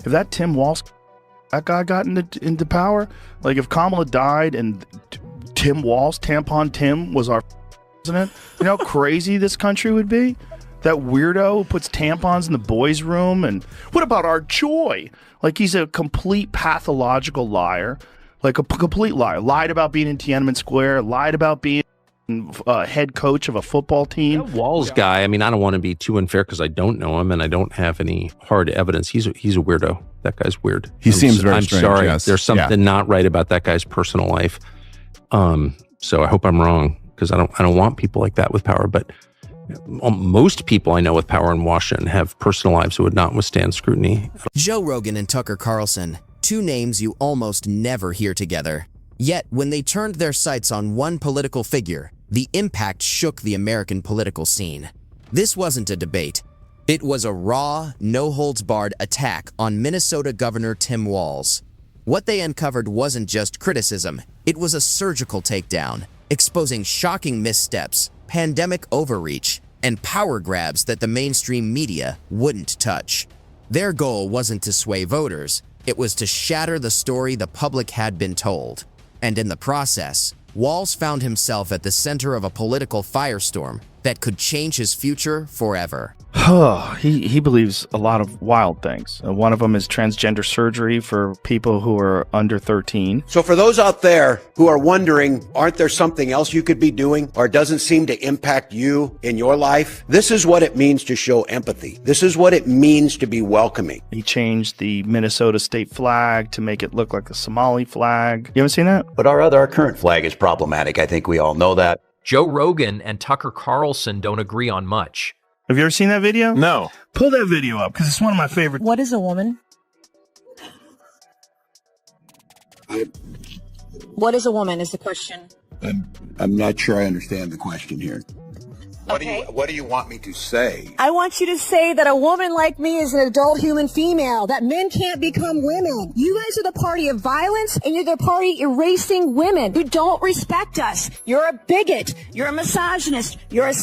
if that Tim Walz, that guy got into power, like if Kamala died and Tim Walz, Tampon Tim, was our president, you know how crazy this country would be? That weirdo who puts tampons in the boys' room. And what about our joy? Like, he's a complete pathological liar. Like a complete liar. Lied about being in Tiananmen Square. Lied about being head coach of a football team. That Walz guy, I mean, I don't want to be too unfair because I don't know him and I don't have any hard evidence. He's a weirdo. That guy's weird. He seems very strange. I'm sorry. Yes. There's something not right about that guy's personal life. So I hope I'm wrong because I don't want people like that with power. But most people I know with power in Washington have personal lives that would not withstand scrutiny. Joe Rogan and Tucker Carlson, two names you almost never hear together. Yet, when they turned their sights on one political figure, the impact shook the American political scene. This wasn't a debate. It was a raw, no-holds-barred attack on Minnesota Governor Tim Walz. What they uncovered wasn't just criticism, it was a surgical takedown, exposing shocking missteps, pandemic overreach, and power grabs that the mainstream media wouldn't touch. Their goal wasn't to sway voters, it was to shatter the story the public had been told. And in the process, Walz found himself at the center of a political firestorm that could change his future forever. He believes a lot of wild things. One of them is transgender surgery for people who are under 13. So for those out there who are wondering, aren't there something else you could be doing or doesn't seem to impact you in your life? This is what it means to show empathy. This is what it means to be welcoming. He changed the Minnesota state flag to make it look like the Somali flag. You haven't seen that? But our current flag is problematic. I think we all know that. Joe Rogan and Tucker Carlson don't agree on much. Have you ever seen that video? No. Pull that video up because it's one of my favorite. What is a woman? What is a woman is the question. I'm not sure I understand the question here. Okay. What do you want me to say? I want you to say that a woman like me is an adult human female, that men can't become women. You guys are the party of violence, and you're the party erasing women who don't respect us. You're a bigot. You're a misogynist. You're a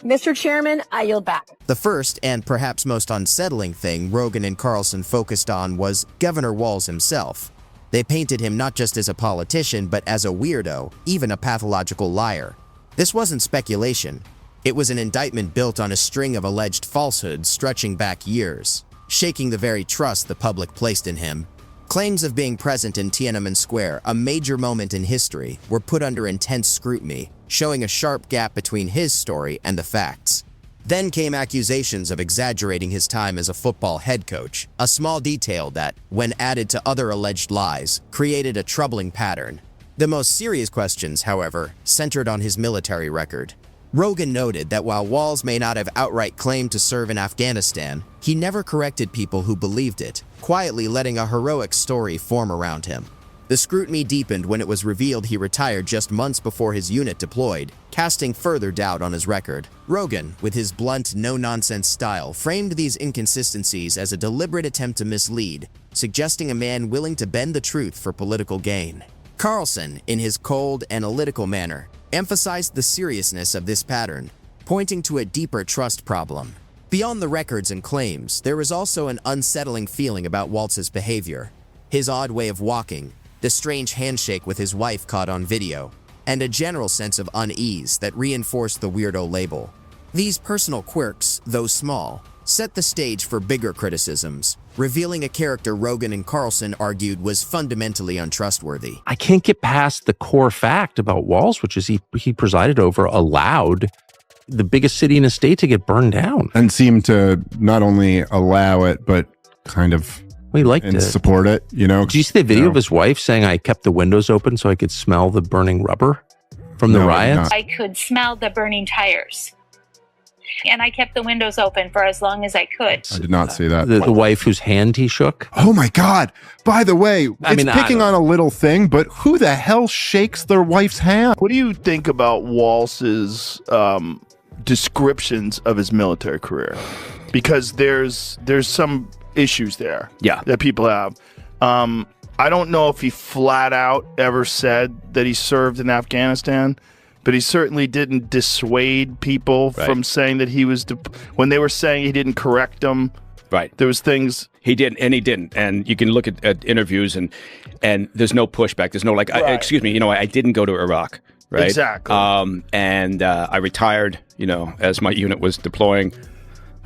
Mr. Chairman, I yield back. The first and perhaps most unsettling thing Rogan and Carlson focused on was Governor Walz himself. They painted him not just as a politician, but as a weirdo, even a pathological liar. This wasn't speculation. It was an indictment built on a string of alleged falsehoods stretching back years, shaking the very trust the public placed in him. Claims of being present in Tiananmen Square, a major moment in history, were put under intense scrutiny, showing a sharp gap between his story and the facts. Then came accusations of exaggerating his time as a football head coach, a small detail that, when added to other alleged lies, created a troubling pattern. The most serious questions, however, centered on his military record. Rogan noted that while Walz may not have outright claimed to serve in Afghanistan, he never corrected people who believed it, quietly letting a heroic story form around him. The scrutiny deepened when it was revealed he retired just months before his unit deployed, casting further doubt on his record. Rogan, with his blunt, no-nonsense style, framed these inconsistencies as a deliberate attempt to mislead, suggesting a man willing to bend the truth for political gain. Carlson, in his cold, analytical manner, emphasized the seriousness of this pattern, pointing to a deeper trust problem. Beyond the records and claims, there was also an unsettling feeling about Walz's behavior. His odd way of walking, the strange handshake with his wife caught on video, and a general sense of unease that reinforced the weirdo label. These personal quirks, though small, set the stage for bigger criticisms, revealing a character Rogan and Carlson argued was fundamentally untrustworthy. I can't get past the core fact about Walz, which is he presided over, allowed the biggest city in the state to get burned down. And seemed to not only allow it, but kind of he liked it. Support it, you know. Did you see the video of his wife saying, I kept the windows open so I could smell the burning rubber from the riots? I could smell the burning tires. And I kept the windows open for as long as I could. I did not see that. The wife whose hand he shook? Oh my God. By the way, it's picking on a little thing, but who the hell shakes their wife's hand? What do you think about Walz's descriptions of his military career? Because there's some issues there that people have. I don't know if he flat out ever said that he served in Afghanistan, but he certainly didn't dissuade people from saying that he was, when they were saying he didn't correct them Right. There was things he didn't, and he didn't. And you can look at interviews, and there's no pushback. There's no excuse me, I didn't go to Iraq. Right. Exactly. And I retired, as my unit was deploying.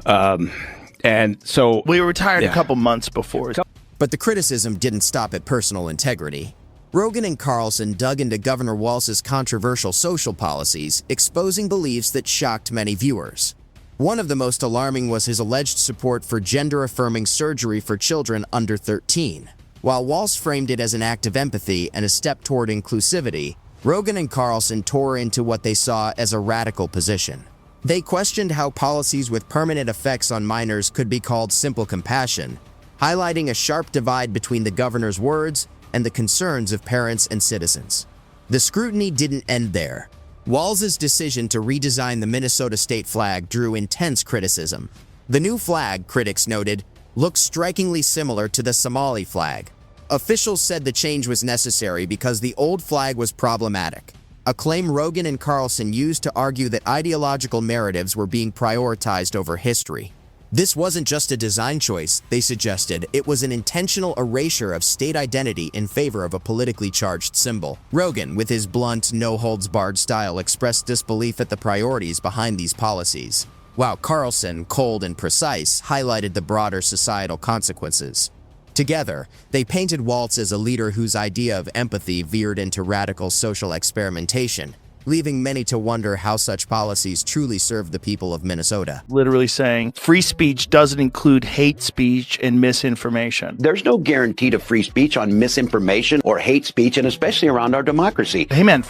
And so we were retired a couple months before. But the criticism didn't stop at personal integrity. Rogan and Carlson dug into Governor Walz's controversial social policies, exposing beliefs that shocked many viewers. One of the most alarming was his alleged support for gender-affirming surgery for children under 13. While Walz framed it as an act of empathy and a step toward inclusivity, Rogan and Carlson tore into what they saw as a radical position. They questioned how policies with permanent effects on minors could be called simple compassion, highlighting a sharp divide between the governor's words and the concerns of parents and citizens. The scrutiny didn't end there. Walz's decision to redesign the Minnesota state flag drew intense criticism. The new flag, critics noted, looks strikingly similar to the Somali flag. Officials said the change was necessary because the old flag was problematic, a claim Rogan and Carlson used to argue that ideological narratives were being prioritized over history. This wasn't just a design choice, they suggested. It was an intentional erasure of state identity in favor of a politically charged symbol. Rogan, with his blunt, no-holds-barred style, expressed disbelief at the priorities behind these policies, while Carlson, cold and precise, highlighted the broader societal consequences. Together, they painted Walz as a leader whose idea of empathy veered into radical social experimentation, leaving many to wonder how such policies truly serve the people of Minnesota. Literally saying free speech doesn't include hate speech and misinformation. There's no guarantee to free speech on misinformation or hate speech, and especially around our democracy. Hey man,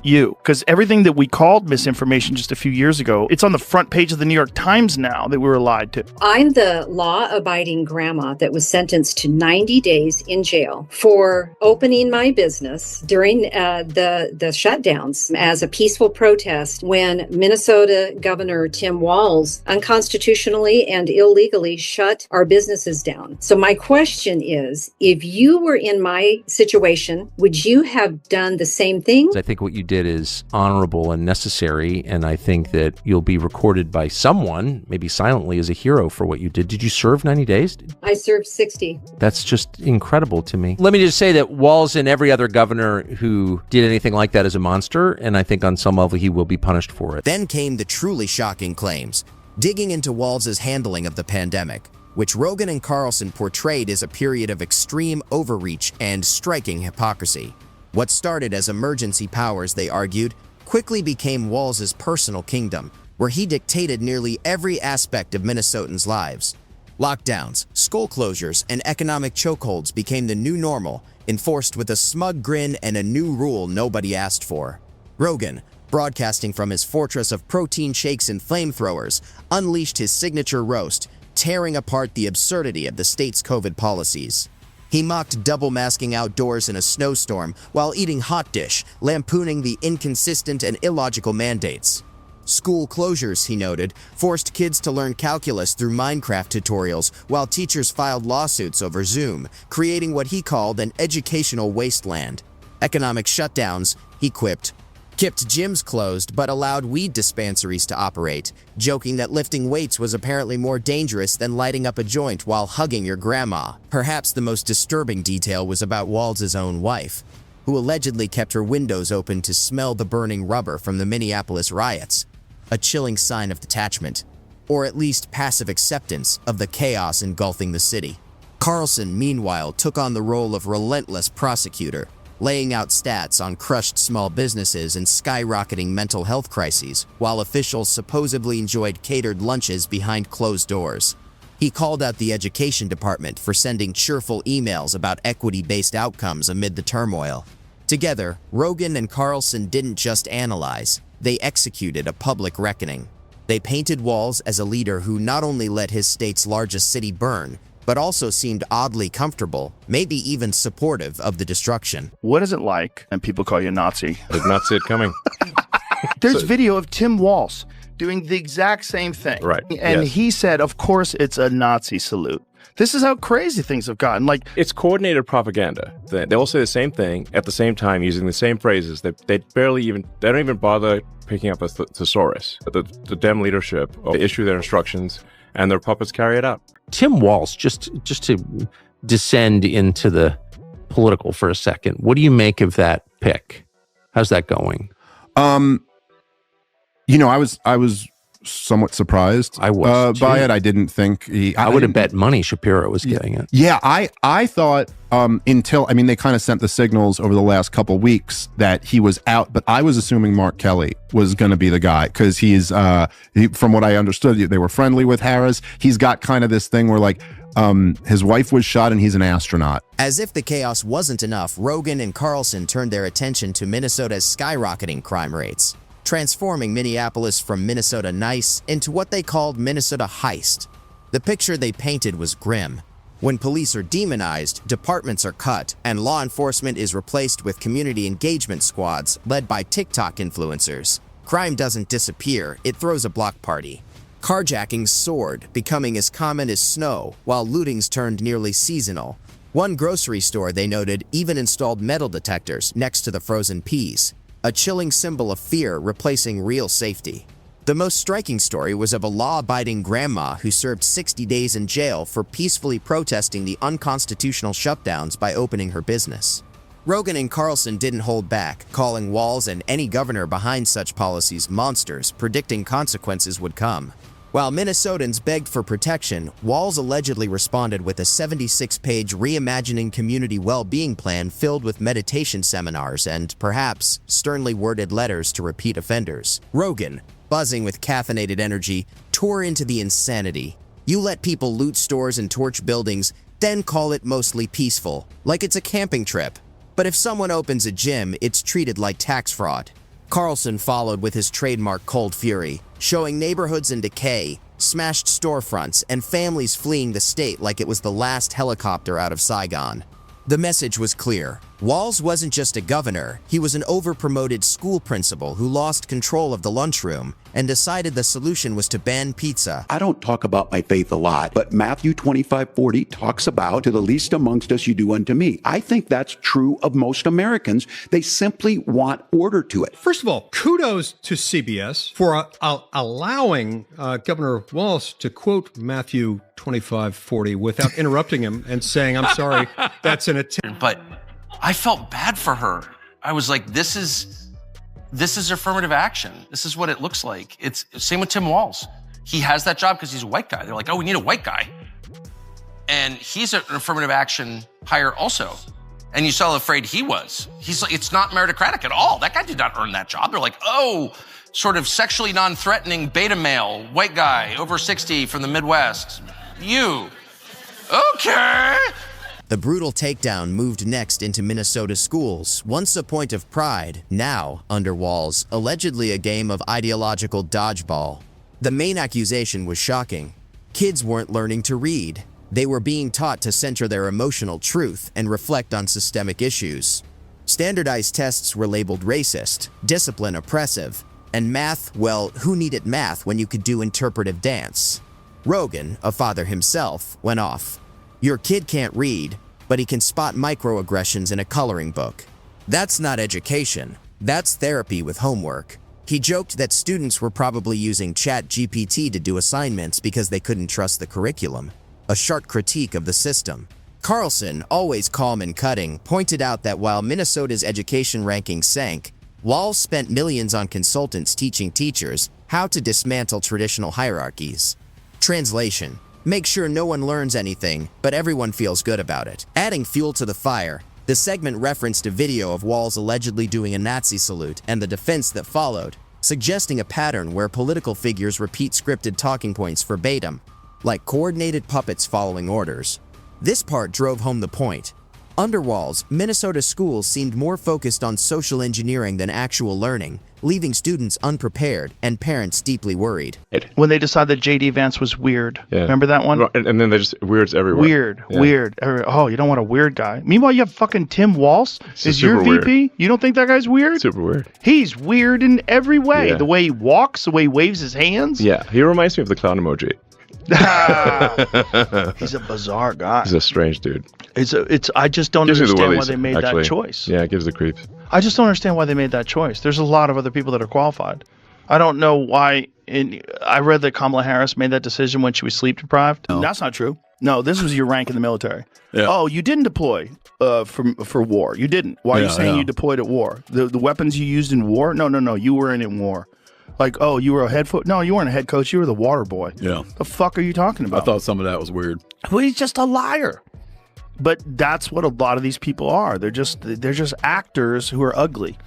you. Because everything that we called misinformation just a few years ago, it's on the front page of the New York Times now that we were lied to. I'm the law-abiding grandma that was sentenced to 90 days in jail for opening my business during the shutdowns as a peaceful protest when Minnesota Governor Tim Walz unconstitutionally and illegally shut our businesses down. So my question is, if you were in my situation, would you have done the same thing? I think what you did is honorable and necessary, and I think that you'll be recorded by someone, maybe silently, as a hero for what you did. Did you serve 90 days? I served 60. That's just incredible to me. Let me just say that Walz and every other governor who did anything like that is a monster, and I think on some level he will be punished for it. Then came the truly shocking claims, digging into Walz's handling of the pandemic, which Rogan and Carlson portrayed as a period of extreme overreach and striking hypocrisy. What started as emergency powers, they argued, quickly became Walz's personal kingdom, where he dictated nearly every aspect of Minnesotans' lives. Lockdowns, school closures, and economic chokeholds became the new normal, enforced with a smug grin and a new rule nobody asked for. Rogan, broadcasting from his fortress of protein shakes and flamethrowers, unleashed his signature roast, tearing apart the absurdity of the state's COVID policies. He mocked double-masking outdoors in a snowstorm while eating hot dish, lampooning the inconsistent and illogical mandates. School closures, he noted, forced kids to learn calculus through Minecraft tutorials while teachers filed lawsuits over Zoom, creating what he called an educational wasteland. Economic shutdowns, he quipped, kept gyms closed but allowed weed dispensaries to operate, joking that lifting weights was apparently more dangerous than lighting up a joint while hugging your grandma. Perhaps the most disturbing detail was about Walz's own wife, who allegedly kept her windows open to smell the burning rubber from the Minneapolis riots, a chilling sign of detachment, or at least passive acceptance of the chaos engulfing the city. Carlson, meanwhile, took on the role of relentless prosecutor, laying out stats on crushed small businesses and skyrocketing mental health crises, while officials supposedly enjoyed catered lunches behind closed doors. He called out the education department for sending cheerful emails about equity-based outcomes amid the turmoil. Together, Rogan and Carlson didn't just analyze, they executed a public reckoning. They painted Walz as a leader who not only let his state's largest city burn, but also seemed oddly comfortable, maybe even supportive of the destruction. What is it like? And people call you a Nazi. Did not see it coming. There's video of Tim Walz doing the exact same thing. Right. And yes. He said, of course, it's a Nazi salute. This is how crazy things have gotten. Like, it's coordinated propaganda. They all say the same thing at the same time using the same phrases. They don't even bother picking up a thesaurus. The Dem leadership, they issue their instructions, and their puppets carry it out. Tim Walz, just to descend into the political for a second, what do you make of that pick? How's that going? You know, I was somewhat surprised by it. I didn't think I would have bet money Shapiro was getting it. Yeah, I thought until, I mean, they kind of sent the signals over the last couple weeks that he was out, but I was assuming Mark Kelly was going to be the guy because he's, from what I understood, they were friendly with Harris. He's got kind of this thing where like his wife was shot and he's an astronaut. As if the chaos wasn't enough, Rogan and Carlson turned their attention to Minnesota's skyrocketing crime rates, transforming Minneapolis from Minnesota nice into what they called Minnesota heist. The picture they painted was grim. When police are demonized, departments are cut, and law enforcement is replaced with community engagement squads led by TikTok influencers. Crime doesn't disappear, it throws a block party. Carjackings soared, becoming as common as snow, while lootings turned nearly seasonal. One grocery store, they noted, even installed metal detectors next to the frozen peas, a chilling symbol of fear replacing real safety. The most striking story was of a law-abiding grandma who served 60 days in jail for peacefully protesting the unconstitutional shutdowns by opening her business. Rogan and Carlson didn't hold back, calling Walz and any governor behind such policies monsters, predicting consequences would come. While Minnesotans begged for protection, Walz allegedly responded with a 76-page reimagining community well-being plan filled with meditation seminars and, perhaps, sternly worded letters to repeat offenders. Rogan, buzzing with caffeinated energy, tore into the insanity. You let people loot stores and torch buildings, then call it mostly peaceful, like it's a camping trip. But if someone opens a gym, it's treated like tax fraud. Carlson followed with his trademark cold fury, showing neighborhoods in decay, smashed storefronts, and families fleeing the state like it was the last helicopter out of Saigon. The message was clear. Walz wasn't just a governor, he was an over-promoted school principal who lost control of the lunchroom and decided the solution was to ban pizza. I don't talk about my faith a lot, but Matthew 25:40 talks about, to the least amongst us you do unto me. I think that's true of most Americans. They simply want order to it. First of all, kudos to CBS for allowing Governor Walz to quote Matthew 25:40 without interrupting him and saying, I'm sorry, that's an attempt. But I felt bad for her. I was like, this is affirmative action. This is what it looks like. It's same with Tim Walz. He has that job because he's a white guy. They're like, oh, we need a white guy. And he's an affirmative action hire also. And you saw how afraid he was. He's like, it's not meritocratic at all. That guy did not earn that job. They're like, oh, sort of sexually non-threatening beta male, white guy, over 60 from the Midwest. You. Okay. The brutal takedown moved next into Minnesota schools, once a point of pride, now, under Walz, allegedly a game of ideological dodgeball. The main accusation was shocking. Kids weren't learning to read. They were being taught to center their emotional truth and reflect on systemic issues. Standardized tests were labeled racist, discipline oppressive, and math, well, who needed math when you could do interpretive dance? Rogan, a father himself, went off. Your kid can't read, but he can spot microaggressions in a coloring book. That's not education. That's therapy with homework. He joked that students were probably using ChatGPT to do assignments because they couldn't trust the curriculum. A sharp critique of the system. Carlson, always calm and cutting, pointed out that while Minnesota's education rankings sank, Walz spent millions on consultants teaching teachers how to dismantle traditional hierarchies. Translation: make sure no one learns anything, but everyone feels good about it. Adding fuel to the fire, the segment referenced a video of Walz allegedly doing a Nazi salute and the defense that followed, suggesting a pattern where political figures repeat scripted talking points verbatim, like coordinated puppets following orders. This part drove home the point. Under Walz, Minnesota schools seemed more focused on social engineering than actual learning, leaving students unprepared and parents deeply worried. When they decided that J.D. Vance was weird. Yeah. Remember that one? And then they just weirds everywhere. Weird. Oh, you don't want a weird guy. Meanwhile, you have fucking Tim Walz is your VP. Weird. You don't think that guy's weird? Super weird. He's weird in every way. Yeah. The way he walks, the way he waves his hands. Yeah, he reminds me of the clown emoji. He's a bizarre guy. He's a strange dude. I just don't understand why they made that choice. Yeah, it gives the creeps. I just don't understand why they made that choice. There's a lot of other people that are qualified. I don't know why. I read that Kamala Harris made that decision when she was sleep deprived. No. That's not true. No, this was your rank in the military. Yeah. Oh, you didn't deploy for war. You didn't. Why are you saying you deployed at war? The weapons you used in war? No. You were in war. Like, oh, you were a head No, you weren't a head coach. You were the water boy. Yeah. The fuck are you talking about? I thought some of that was weird. Well, he's just a liar. But that's what a lot of these people are. They're just actors who are ugly.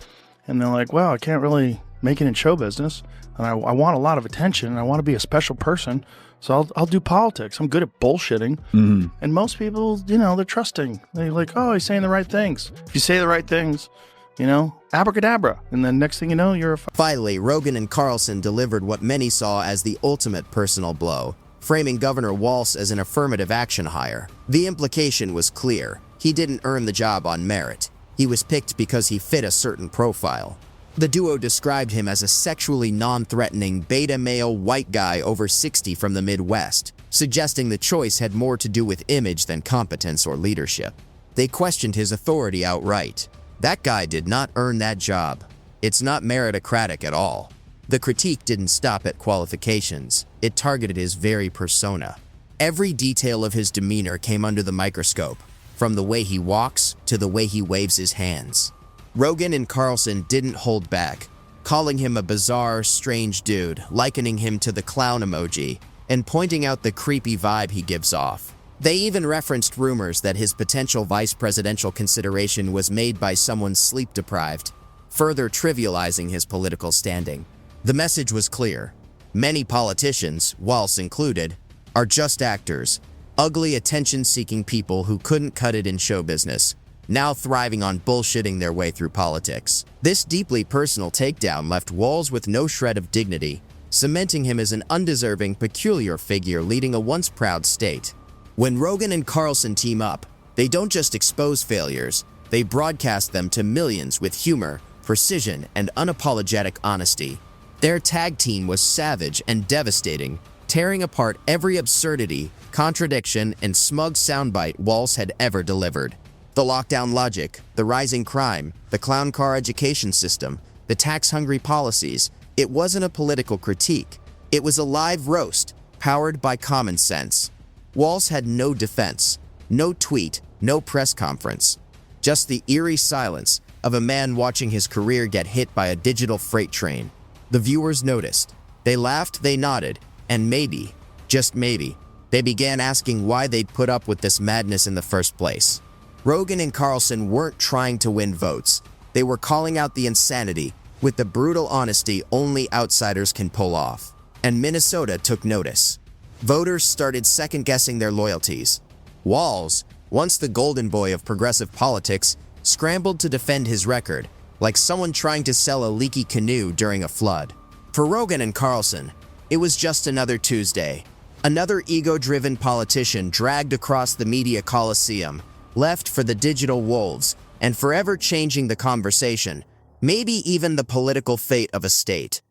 And they're like, well, I can't really make it in show business. And I want a lot of attention. And I want to be a special person. So I'll do politics. I'm good at bullshitting. Mm-hmm. And most people, they're trusting. They're like, oh, he's saying the right things. If you say the right things, abracadabra. And then next thing you know, you're a... Finally, Rogan and Carlson delivered what many saw as the ultimate personal blow, framing Governor Walz as an affirmative action hire. The implication was clear. He didn't earn the job on merit. He was picked because he fit a certain profile. The duo described him as a sexually non-threatening beta male white guy over 60 from the Midwest, suggesting the choice had more to do with image than competence or leadership. They questioned his authority outright. That guy did not earn that job. It's not meritocratic at all. The critique didn't stop at qualifications. It targeted his very persona. Every detail of his demeanor came under the microscope, from the way he walks to the way he waves his hands. Rogan and Carlson didn't hold back, calling him a bizarre, strange dude, likening him to the clown emoji, and pointing out the creepy vibe he gives off. They even referenced rumors that his potential vice presidential consideration was made by someone sleep-deprived, further trivializing his political standing. The message was clear. Many politicians, Walz included, are just actors, ugly attention-seeking people who couldn't cut it in show business, now thriving on bullshitting their way through politics. This deeply personal takedown left Walz with no shred of dignity, cementing him as an undeserving, peculiar figure leading a once proud state. When Rogan and Carlson team up, they don't just expose failures, they broadcast them to millions with humor, precision, and unapologetic honesty. Their tag team was savage and devastating, tearing apart every absurdity, contradiction, and smug soundbite Walz had ever delivered. The lockdown logic, the rising crime, the clown car education system, the tax-hungry policies, it wasn't a political critique. It was a live roast, powered by common sense. Walz had no defense, no tweet, no press conference. Just the eerie silence of a man watching his career get hit by a digital freight train. The viewers noticed. They laughed, they nodded, and maybe, just maybe, they began asking why they'd put up with this madness in the first place. Rogan and Carlson weren't trying to win votes. They were calling out the insanity with the brutal honesty only outsiders can pull off. And Minnesota took notice. Voters started second-guessing their loyalties. Walz, once the golden boy of progressive politics, scrambled to defend his record, like someone trying to sell a leaky canoe during a flood. For Rogan and Carlson, it was just another Tuesday. Another ego-driven politician dragged across the media coliseum, left for the digital wolves, and forever changing the conversation, maybe even the political fate of a state.